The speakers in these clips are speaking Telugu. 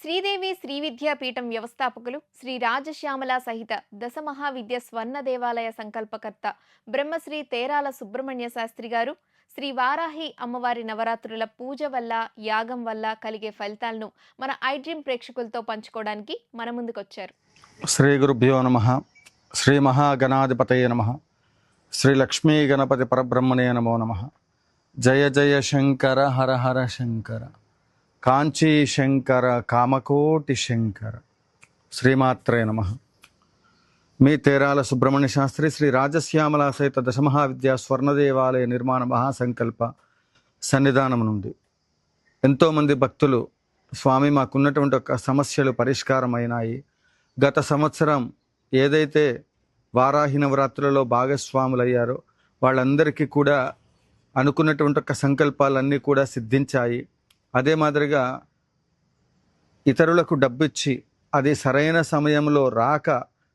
శ్రీదేవి శ్రీ విద్యాపీఠం వ్యవస్థాపకులు శ్రీ రాజశ్యామల సహిత దశ మహావిద్య స్వర్ణ దేవాలయ సంకల్పకర్త బ్రహ్మశ్రీ తేరాల సుబ్రహ్మణ్య శాస్త్రి గారు శ్రీ వారాహి అమ్మవారి నవరాత్రుల పూజ వల్ల యాగం వల్ల కలిగే ఫలితాలను మన ఐడ్రీమ్ ప్రేక్షకులతో పంచుకోవడానికి మన ముందుకొచ్చారు. శ్రీ గురుభ్యో నమ. శ్రీ మహాగణాధిపతయ నమ. శ్రీ లక్ష్మీ గణపతి పరబ్రహ్మణే నమో నమ. జయ జయ శంకర హర హర శంకర, కాంచీ శంకర కామకోటి శంకర. శ్రీమాత్రే నమ. మీ తేరాల సుబ్రహ్మణ్య శాస్త్రి శ్రీ రాజశ్యామల సహిత దశమహావిద్యా స్వర్ణదేవాలయ నిర్మాణ మహాసంకల్ప సన్నిధానం నుండి ఎంతోమంది భక్తులు, స్వామి మాకున్నటువంటి ఒక సమస్యలు పరిష్కారం అయినాయి. గత సంవత్సరం ఏదైతే వారాహి నవరాత్రులలో భాగస్వాములయ్యారో వాళ్ళందరికీ కూడా అనుకున్నటువంటి ఒక సంకల్పాలన్నీ కూడా సిద్ధించాయి. అదే మాదిరిగా ఇతరులకు డబ్బిచ్చి అది సరైన సమయంలో రాక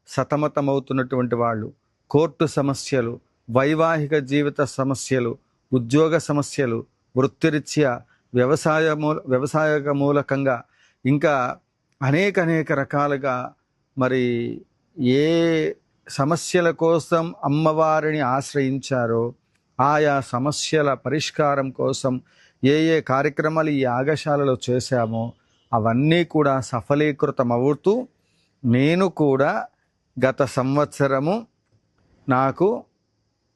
సతమతమవుతున్నటువంటి వాళ్ళు, కోర్టు సమస్యలు, వైవాహిక జీవిత సమస్యలు, ఉద్యోగ సమస్యలు, వృత్తిరీత్యా వ్యవసాయ మూలకంగా ఇంకా అనేక రకాలుగా మరి ఏ సమస్యల కోసం అమ్మవారిని ఆశ్రయించారో ఆయా సమస్యల పరిష్కారం కోసం ఏ కార్యక్రమాలు ఈ యాగశాలలో చేశామో అవన్నీ కూడా సఫలీకృతమవుతూ, నేను కూడా గత సంవత్సరము నాకు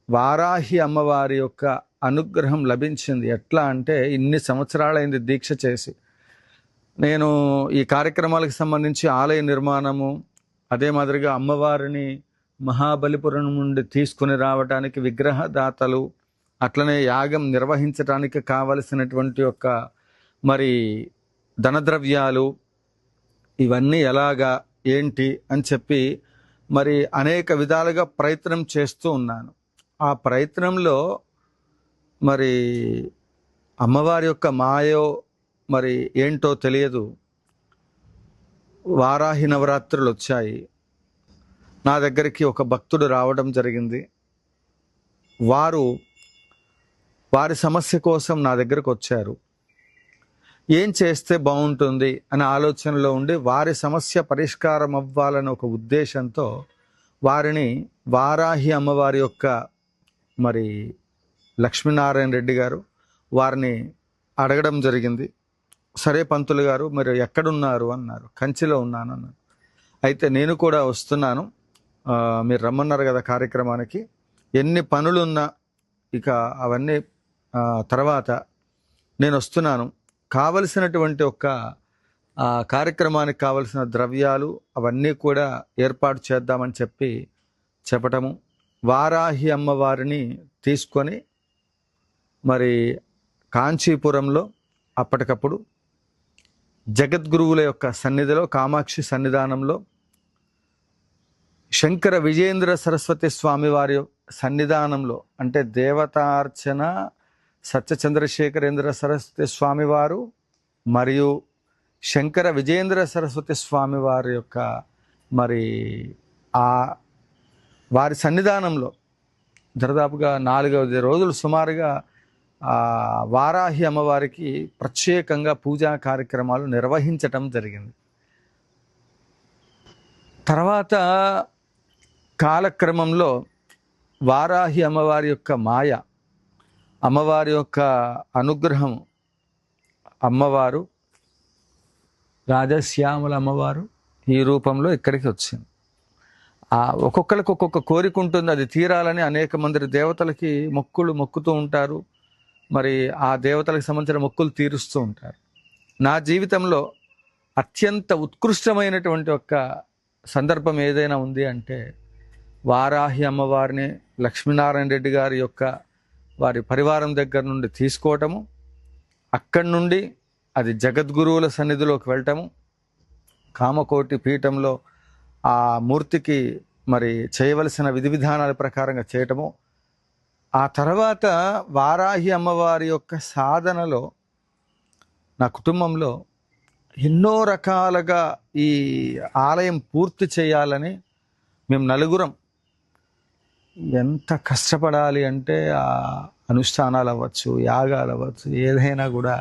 వారాహి అమ్మవారి యొక్క అనుగ్రహం లభించింది. ఎట్లా అంటే, ఇన్ని సంవత్సరాలైంది దీక్ష చేసి నేను ఈ కార్యక్రమాలకు సంబంధించి ఆలయ నిర్మాణము, అదే మాదిరిగా అమ్మవారిని మహాబలిపురం నుండి తీసుకుని రావడానికి విగ్రహదాతలు, అట్లనే యాగం నిర్వహించడానికి కావలసినటువంటి యొక్క మరి ధనద్రవ్యాలు, ఇవన్నీ ఎలాగా ఏంటి అని చెప్పి మరి అనేక విధాలుగా ప్రయత్నం చేస్తూ ఉన్నాను. ఆ ప్రయత్నంలో మరి అమ్మవారి యొక్క మాయో మరి ఏంటో తెలియదు, వారాహి నవరాత్రులు వచ్చాయి. నా దగ్గరికి ఒక భక్తుడు రావడం జరిగింది. వారి సమస్య కోసం నా దగ్గరకు వచ్చారు. ఏం చేస్తే బాగుంటుంది అనే ఆలోచనలో ఉండి వారి సమస్య పరిష్కారం అవ్వాలని ఒక ఉద్దేశంతో వారిని వారాహి అమ్మవారి యొక్క మరి లక్ష్మీనారాయణ రెడ్డి గారు వారిని అడగడం జరిగింది. సరే పంతులు గారు, మీరు ఎక్కడున్నారు అన్నారు. కంచిలో ఉన్నాను అన్నాను. అయితే నేను కూడా వస్తున్నాను, మీరు రమ్మన్నారు కదా కార్యక్రమానికి, ఎన్ని పనులున్నా ఇక అవన్నీ తర్వాత నేను వస్తున్నాను, కావలసినటువంటి ఒక కార్యక్రమానికి కావలసిన ద్రవ్యాలు అవన్నీ కూడా ఏర్పాటు చేద్దామని చెప్పటము, వారాహి అమ్మవారిని తీసుకొని మరి కాంచీపురంలో అప్పటికప్పుడు జగద్గురువుల యొక్క సన్నిధిలో, కామాక్షి సన్నిధానంలో, శంకర విజయేంద్ర సరస్వతి స్వామి వారి సన్నిధానంలో, అంటే దేవతార్చన సత్యచంద్రశేఖరేంద్ర సరస్వతి స్వామివారు మరియు శంకర విజయేంద్ర సరస్వతి స్వామి వారి యొక్క మరి వారి సన్నిధానంలో దాదాపుగా 4 రోజులు సుమారుగా వారాహి అమ్మవారికి ప్రత్యేకంగా పూజా కార్యక్రమాలు నిర్వహించటం జరిగింది. తర్వాత కాలక్రమంలో వారాహి అమ్మవారి యొక్క మాయ, అమ్మవారి యొక్క అనుగ్రహం, అమ్మవారు రాజశ్యామల అమ్మవారు ఈ రూపంలో ఇక్కడికి వచ్చింది. ఒక్కొక్కరికి ఒక్కొక్క కోరిక ఉంటుంది, అది తీరాలని అనేక మంది దేవతలకి మొక్కుతూ ఉంటారు. మరి ఆ దేవతలకు సంబంధించిన మొక్కులు తీరుస్తూ ఉంటారు. నా జీవితంలో అత్యంత ఉత్కృష్టమైనటువంటి ఒక సందర్భం ఏదైనా ఉంది అంటే, వారాహి అమ్మవారిని లక్ష్మీనారాయణ రెడ్డి గారి యొక్క వారి పరివారం దగ్గర నుండి తీసుకోవటము, అక్కడి నుండి అది జగద్గురువుల సన్నిధిలోకి వెళ్ళటము, కామకోటి పీఠంలో ఆ మూర్తికి మరి చేయవలసిన విధి విధానాల ప్రకారంగా చేయటము, ఆ తర్వాత వారాహి అమ్మవారి యొక్క సాధనలో నా కుటుంబంలో ఎన్నో రకాలుగా ఈ ఆలయం పూర్తి చేయాలని మేము నలుగురం ఎంత కష్టపడాలి అంటే, ఆ అనుష్ఠానాలు అవ్వచ్చు, యాగాలు అవ్వచ్చు, ఏదైనా కూడా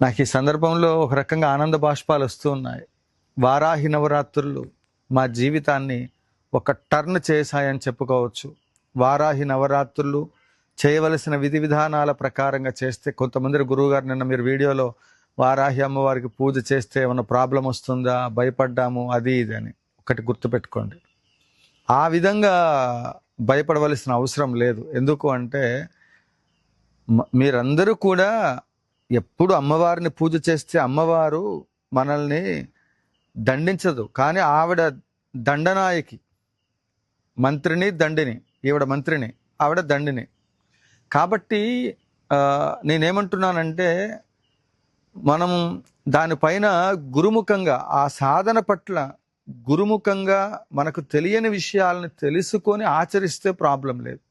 నాకు ఈ సందర్భంలో ఒక రకంగా ఆనంద బాష్పాలు వస్తూ ఉన్నాయి. వారాహి నవరాత్రులు మా జీవితాన్ని ఒక టర్న్ చేశాయని చెప్పుకోవచ్చు. వారాహి నవరాత్రులు చేయవలసిన విధి విధానాల ప్రకారంగా చేస్తే, కొంతమంది గురువుగారు నిన్న మీరు వీడియోలో వారాహి అమ్మవారికి పూజ చేస్తే ఏమైనా ప్రాబ్లం వస్తుందా, భయపడ్డాము అది ఇది అని. ఒకటి గుర్తుపెట్టుకోండి, ఆ విధంగా భయపడవలసిన అవసరం లేదు. ఎందుకు అంటే మీరందరూ కూడా ఎప్పుడు అమ్మవారిని పూజ చేస్తే అమ్మవారు మనల్ని దండించదు, కానీ ఆవిడ దండనాయకి. మంత్రిని దండిని, ఈవిడ మంత్రిని, ఆవిడ దండిని. కాబట్టి నేనేమంటున్నానంటే మనం దానిపైన గురుముఖంగా, ఆ సాధన పట్ల గురుముఖంగా మనకు తెలియని విషయాలను తెలుసుకొని ఆచరిస్తే ప్రాబ్లం లేదు.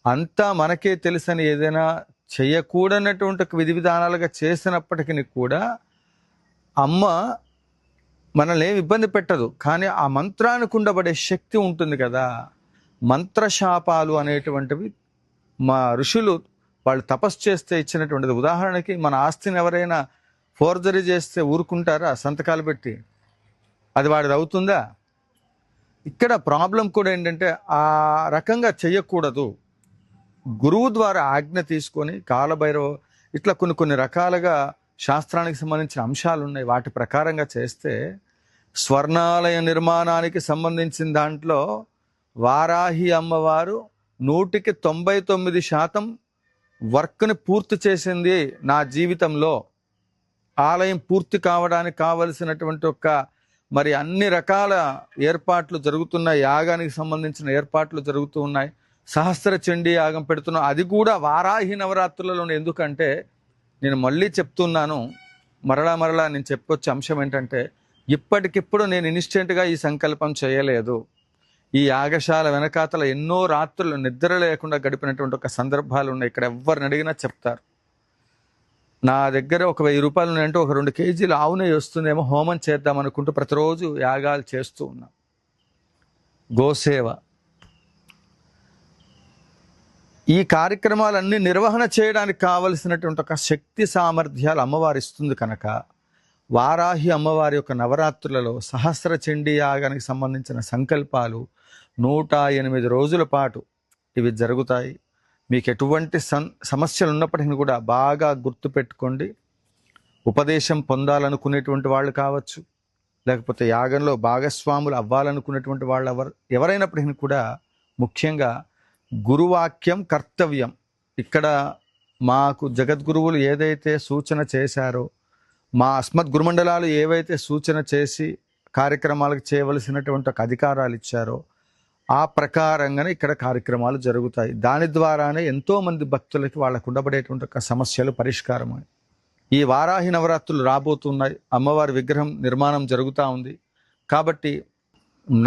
అంతా మనకే తెలుసని ఏదైనా చేయకూడనటువంటి విధి విధానాలుగా చేసినప్పటికీ కూడా అమ్మ మనల్ని ఏమి ఇబ్బంది పెట్టదు, కానీ ఆ మంత్రానికి ఉండబడే శక్తి ఉంటుంది కదా. మంత్రశాపాలు అనేటువంటివి మా ఋషులు వాళ్ళు తపస్సు చేస్తే ఇచ్చినటువంటిది. ఉదాహరణకి మన ఆస్తిని ఎవరైనా ఫోర్జరీ చేస్తే ఊరుకుంటారా సంతకాలు పెట్టి? అది వాడిది అవుతుందా? ఇక్కడ ప్రాబ్లం కూడా ఏంటంటే ఆ రకంగా చెయ్యకూడదు. గురువు ద్వారా ఆజ్ఞ తీసుకొని కాలభైరవ ఇట్లా కొన్ని రకాలుగా శాస్త్రానికి సంబంధించిన అంశాలు ఉన్నాయి. వాటి ప్రకారంగా చేస్తే స్వర్ణాలయ నిర్మాణానికి సంబంధించిన దాంట్లో వారాహి అమ్మవారు 99% వర్క్ని పూర్తి చేసింది నా జీవితంలో. ఆలయం పూర్తి కావడానికి కావలసినటువంటి మరి అన్ని రకాల ఏర్పాట్లు జరుగుతున్నాయి. యాగానికి సంబంధించిన ఏర్పాట్లు జరుగుతూ ఉన్నాయి. సహస్ర చండీ యాగం పెడుతున్నాం, అది కూడా వారాహి నవరాత్రులలో. ఎందుకంటే నేను మళ్ళీ చెప్తున్నాను, మరలా నేను చెప్పొచ్చే అంశం ఏంటంటే ఇప్పటికిప్పుడు నేను ఇన్స్టెంట్గా ఈ సంకల్పం చేయలేదు. ఈ యాగశాల వెనకాతల ఎన్నో రాత్రులు నిద్ర లేకుండా గడిపినటువంటి ఒక సందర్భాలు ఉన్నాయి. ఇక్కడ ఎవరిని అడిగినా చెప్తారు. నా దగ్గర ఒక 1000 రూపాయలు ఉన్నాయంటే ఒక 2 కేజీలు ఆవు నెయ్యి వస్తుందేమో, హోమం చేద్దాం అనుకుంటూ ప్రతిరోజు యాగాలు చేస్తూ ఉన్నాం. గోసేవ, ఈ కార్యక్రమాలన్నీ నిర్వహణ చేయడానికి కావలసినటువంటి ఒక శక్తి సామర్థ్యాలు అమ్మవారు ఇస్తుంది కనుక వారాహి అమ్మవారి యొక్క నవరాత్రులలో సహస్ర చండీ యాగానికి సంబంధించిన సంకల్పాలు 108 రోజుల పాటు ఇవి జరుగుతాయి. మీకు ఎటువంటి సమస్యలు ఉన్నప్పటికీ కూడా బాగా గుర్తుపెట్టుకోండి. ఉపదేశం పొందాలనుకునేటువంటి వాళ్ళు కావచ్చు, లేకపోతే యాగంలో భాగస్వాములు అవ్వాలనుకునేటువంటి వాళ్ళు ఎవరైనప్పటికీ కూడా ముఖ్యంగా గురువాక్యం కర్తవ్యం. ఇక్కడ మాకు జగద్గురువులు ఏదైతే సూచన చేశారో, మా అస్మద్ గురుమండలాలు ఏవైతే సూచన చేసి కార్యక్రమాలకు చేయవలసినటువంటి ఒక అధికారాలు ఇచ్చారో ఆ ప్రకారంగానే ఇక్కడ కార్యక్రమాలు జరుగుతాయి. దాని ద్వారానే ఎంతోమంది భక్తులకి వాళ్ళకు ఉండబడేటువంటి ఒక సమస్యలు పరిష్కారమై ఈ వారాహి నవరాత్రులు రాబోతున్నాయి. అమ్మవారి విగ్రహం నిర్మాణం జరుగుతూ ఉంది. కాబట్టి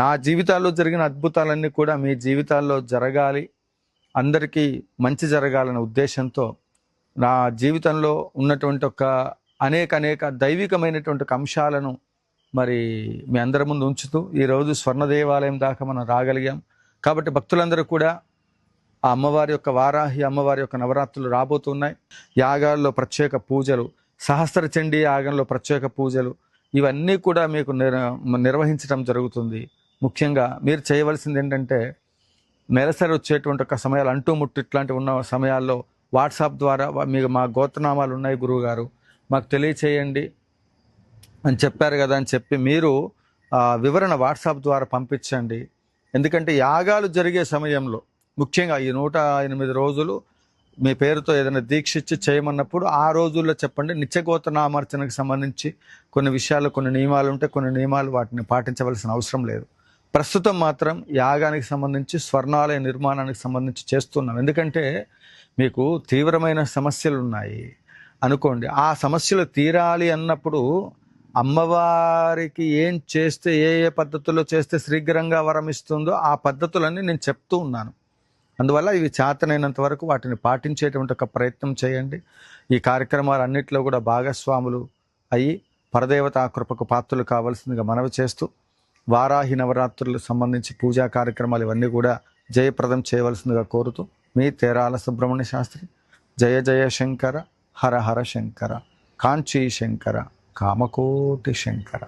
నా జీవితాల్లో జరిగిన అద్భుతాలన్నీ కూడా మీ జీవితాల్లో జరగాలి, అందరికీ మంచి జరగాలనే ఉద్దేశంతో నా జీవితంలో ఉన్నటువంటి ఒక అనేక దైవికమైనటువంటి అంశాలను మరి మీ అందరి ముందు ఉంచుతూ ఈరోజు స్వర్ణ దేవాలయం దాకా మనం రాగలిగాం. కాబట్టి భక్తులందరూ కూడా ఆ అమ్మవారి యొక్క వారాహి అమ్మవారి యొక్క నవరాత్రులు రాబోతున్నాయి. యాగాల్లో ప్రత్యేక పూజలు, సహస్ర చండీ యాగంలో ప్రత్యేక పూజలు, ఇవన్నీ కూడా మీకు నిర్వహించడం జరుగుతుంది. ముఖ్యంగా మీరు చేయవలసింది ఏంటంటే నెలసరి వచ్చేటువంటి ఒక సమయాలు, అంటుముట్టు ఇట్లాంటివి ఉన్న సమయాల్లో వాట్సాప్ ద్వారా మీకు మా గోత్రనామాలు ఉన్నాయి గురువుగారు మాకు తెలియచేయండి అని చెప్పారు కదా అని చెప్పి మీరు వివరణ వాట్సాప్ ద్వారా పంపించండి. ఎందుకంటే యాగాలు జరిగే సమయంలో ముఖ్యంగా ఈ 108 రోజులు మీ పేరుతో ఏదైనా దీక్ష ఇచ్చి చేయమన్నప్పుడు ఆ రోజుల్లో చెప్పండి. నిత్యగోత్రనామార్చనకు సంబంధించి కొన్ని విషయాలు, కొన్ని నియమాలు ఉంటే కొన్ని నియమాలు వాటిని పాటించవలసిన అవసరం లేదు. ప్రస్తుతం మాత్రం యాగానికి సంబంధించి స్వర్ణాలయ నిర్మాణానికి సంబంధించి చేస్తున్నాం. ఎందుకంటే మీకు తీవ్రమైన సమస్యలు ఉన్నాయి అనుకోండి, ఆ సమస్యలు తీరాలి అన్నప్పుడు అమ్మవారికి ఏం చేస్తే ఏ పద్ధతుల్లో చేస్తే శీఘ్రంగా వరం ఇస్తుందో ఆ పద్ధతులన్నీ నేను చెప్తూ ఉన్నాను. అందువల్ల ఇవి చేతనైనంత వరకు వాటిని పాటించేటువంటి ఒక ప్రయత్నం చేయండి. ఈ కార్యక్రమాలన్నింటిలో కూడా భాగస్వాములు అయ్యి పరదేవత కృపకు పాత్రలు కావాల్సిందిగా మనవి చేస్తూ వారాహి నవరాత్రులకు సంబంధించి పూజా కార్యక్రమాలు ఇవన్నీ కూడా జయప్రదం చేయవలసిందిగా కోరుతూ మీ తేరాల సుబ్రహ్మణ్య శాస్త్రి. జయ జయ శంకర, హర హర శంకర. కాంచీ శంకర కామకోటి శంకర.